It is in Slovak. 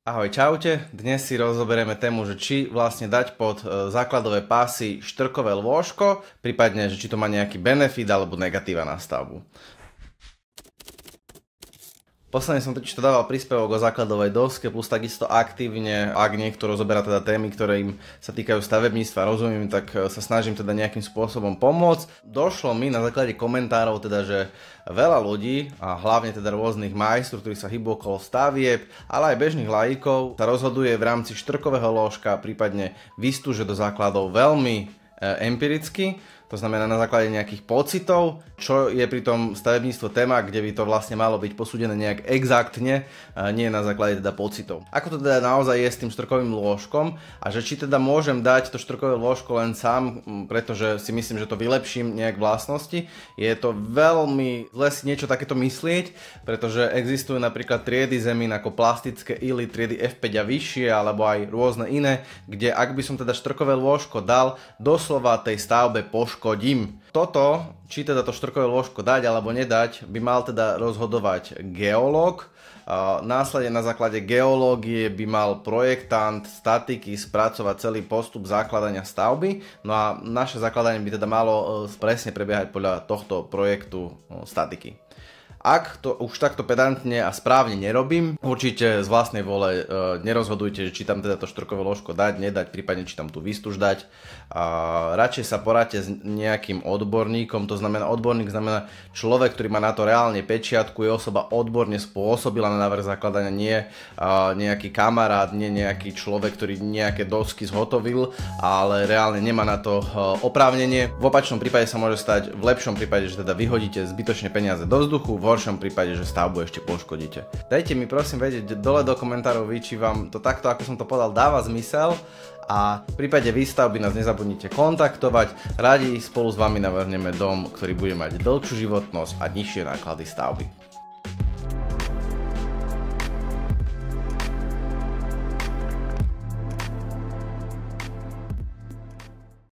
Ahoj, čaute. Dnes si rozoberieme tému, že či vlastne dať pod základové pásy štrkové lôžko, prípadne, že či to má nejaký benefit alebo negatíva na stavbu. Posledne som totiž to dával príspevok o základovej doske, plus takisto aktívne, ak niekto rozoberá teda témy, ktoré im sa týkajú stavebníctva, rozumiem, tak sa snažím teda nejakým spôsobom pomôcť. Došlo mi na základe komentárov teda, že veľa ľudí, a hlavne teda rôznych majstrov, ktorí sa hýbu okolo stavieb, ale aj bežných laikov, sa rozhoduje v rámci štrkového lôžka, prípadne vystúže do základov veľmi empiricky, to znamená na základe nejakých pocitov, čo je pri tom stavebníctvo téma, kde by to vlastne malo byť posúdené nejak exaktne, nie na základe teda pocitov. Ako to teda naozaj je s tým štrkovým lôžkom a že či teda môžem dať to štrkové lôžko len sám, pretože si myslím, že to vylepším nejak vlastnosti, je to veľmi zle si niečo takéto myslieť, pretože existujú napríklad triedy zemín ako plastické ily, triedy F5 a vyššie, alebo aj rôzne iné, kde ak by som teda štrkové lôžko dal, doslova tej stavbe poškodím. Toto, či teda to štrkové lôžko dať alebo nedať, by mal teda rozhodovať geológ. Následne na základe geológie by mal projektant statiky spracovať celý postup zakladania stavby. No a naše zakladanie by teda malo presne prebiehať podľa tohto projektu statiky. Ak to už takto pedantne a správne nerobím, určite z vlastnej vole nerozhodujte, či tam teda to štrkové lôžko dať, nedať, prípadne či tam tú výstuž dať. Radšej sa poradte s nejakým odborníkom, to znamená odborník znamená človek, ktorý má na to reálne pečiatku, je osoba odborne spôsobila na návrh zakladania, nie nejaký kamarát, nie nejaký človek, ktorý nejaké dosky zhotovil, ale reálne nemá na to oprávnenie. V opačnom prípade sa môže stať, v lepšom prípade, že teda vyhodíte zbytočne peniaze do vzduchu, v horšom prípade, že stavbu ešte poškodíte. Dajte mi prosím vedieť dole do komentárov, či vám to takto, ako som to povedal, dáva zmysel a v prípade výstavby nás nezabudnite kontaktovať. Radi spolu s vami navrhneme dom, ktorý bude mať dlhšiu životnosť a nižšie náklady stavby.